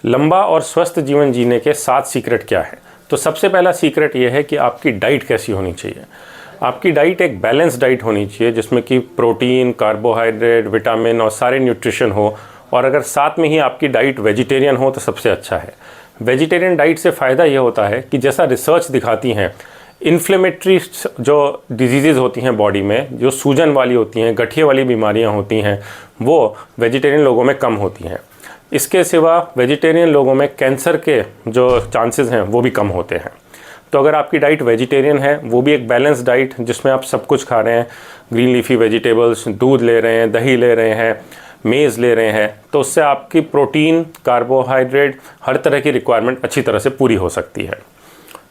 लंबा और स्वस्थ जीवन जीने के 7 सीक्रेट क्या है। तो सबसे पहला सीक्रेट ये है कि आपकी डाइट कैसी होनी चाहिए। आपकी डाइट एक बैलेंस डाइट होनी चाहिए जिसमें कि प्रोटीन, कार्बोहाइड्रेट, विटामिन और सारे न्यूट्रिशन हो। और अगर साथ में ही आपकी डाइट वेजिटेरियन हो तो सबसे अच्छा है। वेजिटेरियन डाइट से फ़ायदा ये होता है कि जैसा रिसर्च दिखाती हैं, इन्फ्लेमेटरी जो डिजीज़ होती हैं बॉडी में, जो सूजन वाली होती हैं, गठिया वाली बीमारियां होती हैं, वो वेजिटेरियन लोगों में कम होती हैं। इसके सिवा वेजिटेरियन लोगों में कैंसर के जो चांसेस हैं वो भी कम होते हैं। तो अगर आपकी डाइट वेजिटेरियन है, वो भी एक बैलेंस डाइट जिसमें आप सब कुछ खा रहे हैं, ग्रीन लीफी वेजिटेबल्स, दूध ले रहे हैं, दही ले रहे हैं, मेज़ ले रहे हैं, तो उससे आपकी प्रोटीन, कार्बोहाइड्रेट, हर तरह की रिक्वायरमेंट अच्छी तरह से पूरी हो सकती है।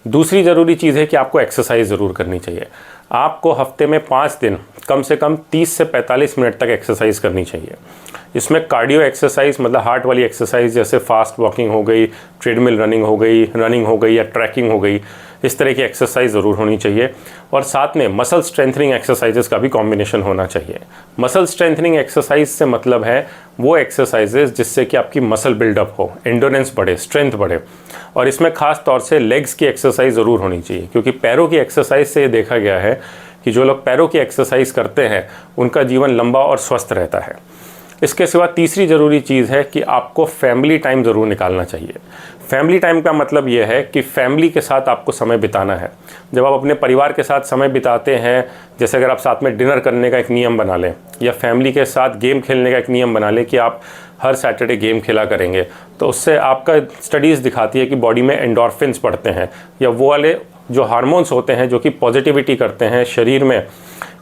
दूसरी ज़रूरी चीज़ है कि आपको एक्सरसाइज ज़रूर करनी चाहिए। आपको हफ्ते में 5 दिन कम से कम 30 से 45 मिनट तक एक्सरसाइज करनी चाहिए। इसमें कार्डियो एक्सरसाइज मतलब हार्ट वाली एक्सरसाइज जैसे फास्ट वॉकिंग हो गई, ट्रेडमिल रनिंग हो गई या ट्रैकिंग हो गई, इस तरह की एक्सरसाइज ज़रूर होनी चाहिए। और साथ में मसल स्ट्रेंथनिंग एक्सरसाइजेस का भी कॉम्बिनेशन होना चाहिए। मसल स्ट्रेंथनिंग एक्सरसाइज से मतलब है वो एक्सरसाइजेस जिससे कि आपकी मसल बिल्डअप हो, एंडोरेंस बढ़े, स्ट्रेंथ बढ़े। और इसमें खास तौर से लेग्स की एक्सरसाइज ज़रूर होनी चाहिए, क्योंकि पैरों की एक्सरसाइज से ये देखा गया है कि जो लोग पैरों की एक्सरसाइज करते हैं उनका जीवन लंबा और स्वस्थ रहता है। इसके सिवा तीसरी ज़रूरी चीज़ है कि आपको फैमिली टाइम ज़रूर निकालना चाहिए। फैमिली टाइम का मतलब ये है कि फैमिली के साथ आपको समय बिताना है। जब आप अपने परिवार के साथ समय बिताते हैं, जैसे अगर आप साथ में डिनर करने का एक नियम बना लें या फैमिली के साथ गेम खेलने का एक नियम बना लें कि आप हर सैटरडे गेम खेला करेंगे, तो उससे आपका स्टडीज़ दिखाती है कि बॉडी में एंडोर्फिन्स बढ़ते हैं, या वो वाले जो हार्मोन्स होते हैं जो कि पॉजिटिविटी करते हैं, शरीर में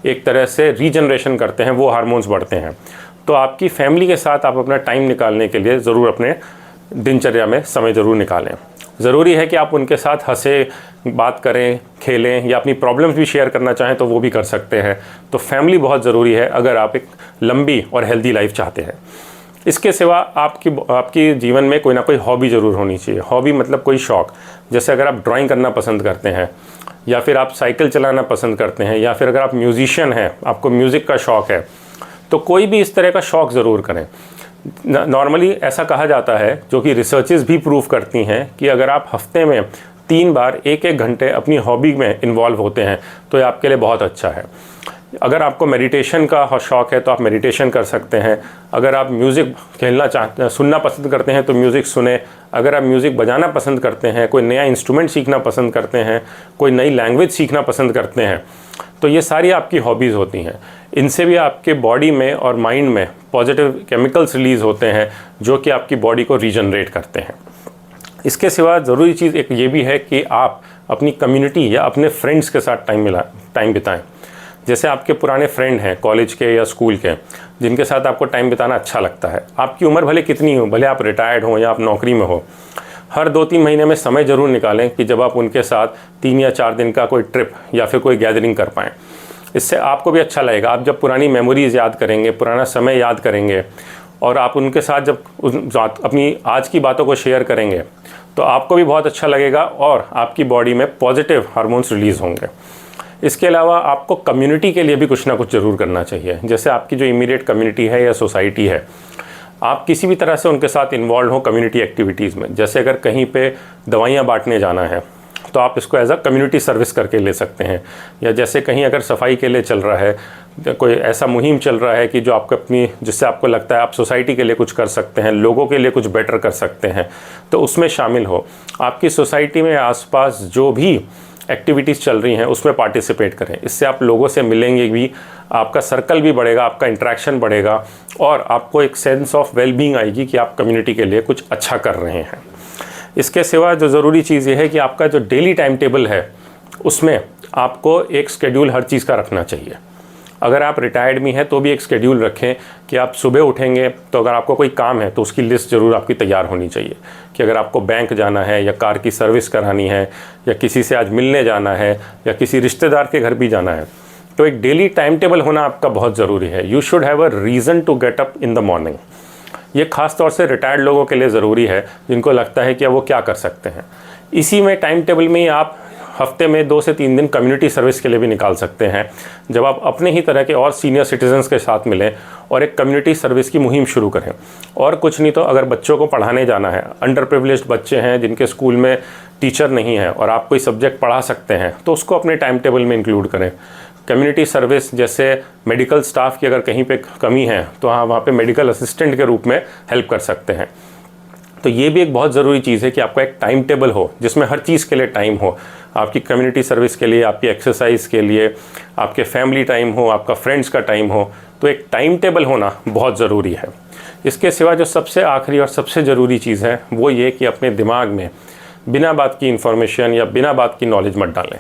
एक तरह से रीजनरेशन करते हैं, वो हार्मोन्स बढ़ते हैं। तो आपकी फैमिली के साथ आप अपना टाइम निकालने के लिए ज़रूर अपने दिनचर्या में समय ज़रूर निकालें। ज़रूरी है कि आप उनके साथ हंसे, बात करें, खेलें, या अपनी प्रॉब्लम्स भी शेयर करना चाहें तो वो भी कर सकते हैं। तो फैमिली बहुत ज़रूरी है अगर आप एक लंबी और हेल्दी लाइफ चाहते हैं। इसके सिवा आपकी जीवन में कोई ना कोई हॉबी ज़रूर होनी चाहिए। हॉबी मतलब कोई शौक़, जैसे अगर आप ड्राइंग करना पसंद करते हैं, या फिर आप साइकिल चलाना पसंद करते हैं, या फिर अगर आप म्यूज़िशियन हैं, आपको म्यूज़िक का शौक़ है, तो कोई भी इस तरह का शौक़ ज़रूर करें। नॉर्मली ऐसा कहा जाता है, जो कि रिसर्चेस भी प्रूव करती हैं, कि अगर आप हफ्ते में 3 बार 1-1 घंटे अपनी हॉबी में इन्वॉल्व होते हैं तो ये आपके लिए बहुत अच्छा है। अगर आपको मेडिटेशन का शौक़ है तो आप मेडिटेशन कर सकते हैं। अगर आप म्यूज़िक सुनना पसंद करते हैं तो म्यूज़िक सुने। अगर आप म्यूज़िक बजाना पसंद करते हैं, कोई नया इंस्ट्रूमेंट सीखना पसंद करते हैं, कोई नई लैंग्वेज सीखना पसंद करते हैं, तो ये सारी आपकी हॉबीज़ होती हैं। इनसे भी आपके बॉडी में और माइंड में पॉजिटिव केमिकल्स रिलीज़ होते हैं जो कि आपकी बॉडी को रीजनरेट करते हैं। इसके सिवा ज़रूरी चीज़ एक ये भी है कि आप अपनी कम्युनिटी या अपने फ्रेंड्स के साथ टाइम बिताएं। जैसे आपके पुराने फ्रेंड हैं कॉलेज के या स्कूल के, जिनके साथ आपको टाइम बिताना अच्छा लगता है। आपकी उम्र भले कितनी हो, भले आप रिटायर्ड हो या आप नौकरी में हो, हर 2-3 महीने में समय ज़रूर निकालें कि जब आप उनके साथ 3 या 4 दिन का कोई ट्रिप या फिर कोई गैदरिंग कर पाएँ। इससे आपको भी अच्छा लगेगा। आप जब पुरानी मेमोरीज़ याद करेंगे, पुराना समय याद करेंगे, और आप उनके साथ जब अपनी आज की बातों को शेयर करेंगे, तो आपको भी बहुत अच्छा लगेगा और आपकी बॉडी में पॉजिटिव हार्मोन्स रिलीज़ होंगे। इसके अलावा आपको कम्युनिटी के लिए भी कुछ ना कुछ ज़रूर करना चाहिए। जैसे आपकी जो इमीडिएट कम्युनिटी है या सोसाइटी है, आप किसी भी तरह से उनके साथ इन्वॉल्व हो कम्युनिटी एक्टिविटीज़ में। जैसे अगर कहीं पे दवाइयाँ बांटने जाना है तो आप इसको एज अ कम्युनिटी सर्विस करके ले सकते हैं। या जैसे कहीं अगर सफाई के लिए चल रहा है, कोई ऐसा मुहिम चल रहा है कि जो जिससे आपको लगता है आप सोसाइटी के लिए कुछ कर सकते हैं, लोगों के लिए कुछ बेटर कर सकते हैं, तो उसमें शामिल हो। आपकी सोसाइटी में आसपास जो भी एक्टिविटीज़ चल रही हैं उसमें पार्टिसिपेट करें। इससे आप लोगों से मिलेंगे भी, आपका सर्कल भी बढ़ेगा, आपका इंटरेक्शन बढ़ेगा, और आपको एक सेंस ऑफ वेलबींग आएगी कि आप कम्युनिटी के लिए कुछ अच्छा कर रहे हैं। इसके सिवा जो ज़रूरी चीज़ ये है कि आपका जो डेली टाइम टेबल है उसमें आपको एक शेड्यूल हर चीज़ का रखना चाहिए। अगर आप रिटायर्ड भी हैं तो भी एक शेड्यूल रखें कि आप सुबह उठेंगे तो अगर आपको कोई काम है तो उसकी लिस्ट ज़रूर आपकी तैयार होनी चाहिए, कि अगर आपको बैंक जाना है या कार की सर्विस करानी है या किसी से आज मिलने जाना है या किसी रिश्तेदार के घर भी जाना है, तो एक डेली टाइम टेबल होना आपका बहुत ज़रूरी है। You should have a reason to get up in the morning. ये ख़ास तौर से रिटायर्ड लोगों के लिए ज़रूरी है जिनको लगता है कि वो क्या कर सकते हैं। इसी में टाइम टेबल में ही आप हफ्ते में 2 से 3 दिन कम्युनिटी सर्विस के लिए भी निकाल सकते हैं, जब आप अपने ही तरह के और सीनियर सिटीजन्स के साथ मिलें और एक कम्युनिटी सर्विस की मुहिम शुरू करें। और कुछ नहीं तो अगर बच्चों को पढ़ाने जाना है, अंडर प्रिविलेज्ड बच्चे हैं जिनके स्कूल में टीचर नहीं है और आप कोई सब्जेक्ट पढ़ा सकते हैं, तो उसको अपने टाइम टेबल में इंक्लूड करें। कम्युनिटी सर्विस जैसे मेडिकल स्टाफ की अगर कहीं पे कमी है तो हाँ, वहाँ पे मेडिकल असिस्टेंट के रूप में हेल्प कर सकते हैं। तो ये भी एक बहुत ज़रूरी चीज़ है कि आपका एक टाइम टेबल हो जिसमें हर चीज़ के लिए टाइम हो। आपकी कम्युनिटी सर्विस के लिए, आपकी एक्सरसाइज के लिए, आपके फैमिली टाइम हो, आपका फ्रेंड्स का टाइम हो। तो एक टाइम टेबल होना बहुत ज़रूरी है। इसके सिवा जो सबसे आखिरी और सबसे ज़रूरी चीज़ है वो ये कि अपने दिमाग में बिना बात की इन्फॉर्मेशन या बिना बात की नॉलेज मत डालें।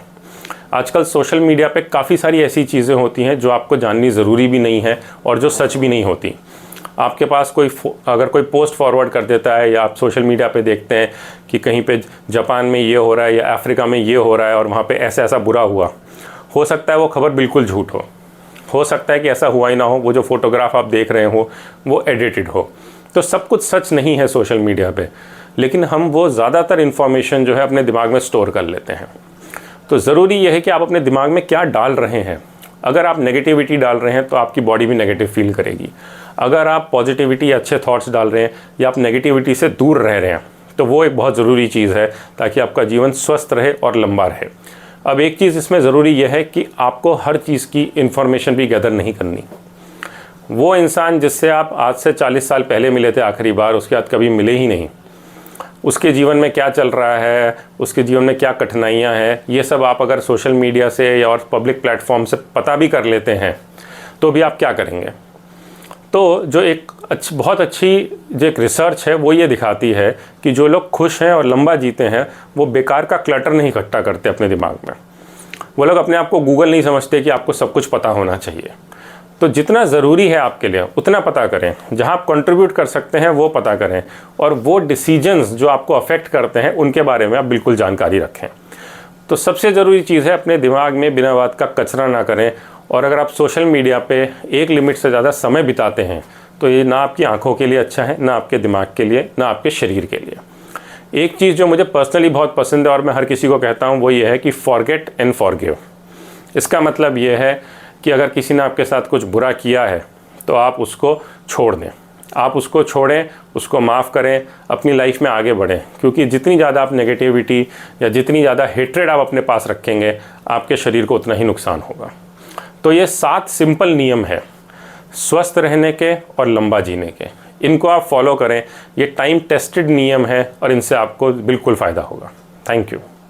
आजकल सोशल मीडिया पे काफ़ी सारी ऐसी चीज़ें होती हैं जो आपको जाननी ज़रूरी भी नहीं है और जो सच भी नहीं होती। आपके पास अगर कोई पोस्ट फॉरवर्ड कर देता है या आप सोशल मीडिया पे देखते हैं कि कहीं पे जापान में ये हो रहा है या अफ्रीका में ये हो रहा है और वहाँ पे ऐसा ऐसा बुरा हुआ, हो सकता है वो खबर बिल्कुल झूठ हो सकता है कि ऐसा हुआ ही ना हो, वो जो फ़ोटोग्राफ आप देख रहे हो वो एडिटेड हो। तो सब कुछ सच नहीं है सोशल मीडिया पे, लेकिन हम वो ज़्यादातर इन्फॉर्मेशन जो है अपने दिमाग में स्टोर कर लेते हैं। तो ज़रूरी यह है कि आप अपने दिमाग में क्या डाल रहे हैं। अगर आप नेगेटिविटी डाल रहे हैं तो आपकी बॉडी भी नेगेटिव फील करेगी। अगर आप पॉजिटिविटी या अच्छे थॉट्स डाल रहे हैं या आप नेगेटिविटी से दूर रह रहे हैं तो वो एक बहुत ज़रूरी चीज़ है ताकि आपका जीवन स्वस्थ रहे और लंबा रहे। अब एक चीज़ इसमें ज़रूरी यह है कि आपको हर चीज़ की इन्फॉर्मेशन भी गैदर नहीं करनी। वो इंसान जिससे आप आज से 40 साल पहले मिले थे आखिरी बार, उसके बाद कभी मिले ही नहीं, उसके जीवन में क्या चल रहा है, उसके जीवन में क्या कठिनाइयाँ हैं, ये सब आप अगर सोशल मीडिया से या और पब्लिक प्लेटफॉर्म से पता भी कर लेते हैं तो भी आप क्या करेंगे। तो जो एक बहुत अच्छी जो एक रिसर्च है वो ये दिखाती है कि जो लोग खुश हैं और लंबा जीते हैं वो बेकार का क्लटर नहीं इकट्ठा करते अपने दिमाग में। वो लोग अपने आप को गूगल नहीं समझते कि आपको सब कुछ पता होना चाहिए। तो जितना ज़रूरी है आपके लिए उतना पता करें, जहां आप कंट्रीब्यूट कर सकते हैं वो पता करें, और वो डिसीजंस जो आपको अफेक्ट करते हैं उनके बारे में आप बिल्कुल जानकारी रखें। तो सबसे ज़रूरी चीज़ है अपने दिमाग में बिना बात का कचरा ना करें। और अगर आप सोशल मीडिया पे एक लिमिट से ज़्यादा समय बिताते हैं तो ये ना आपकी आंखों के लिए अच्छा है, ना आपके दिमाग के लिए, ना आपके शरीर के लिए। एक चीज़ जो मुझे पर्सनली बहुत पसंद है और मैं हर किसी को कहता हूँ वो ये है कि फॉरगेट एंड फॉरगिव। इसका मतलब ये है कि अगर किसी ने आपके साथ कुछ बुरा किया है तो आप उसको छोड़ दें, आप उसको छोड़ें, उसको माफ़ करें, अपनी लाइफ में आगे बढ़ें। क्योंकि जितनी ज़्यादा आप नेगेटिविटी या जितनी ज़्यादा हेट्रेड आप अपने पास रखेंगे आपके शरीर को उतना ही नुकसान होगा। तो ये 7 सिंपल नियम है स्वस्थ रहने के और लंबा जीने के। इनको आप फॉलो करें, ये टाइम टेस्टेड नियम है और इनसे आपको बिल्कुल फ़ायदा होगा। Thank you.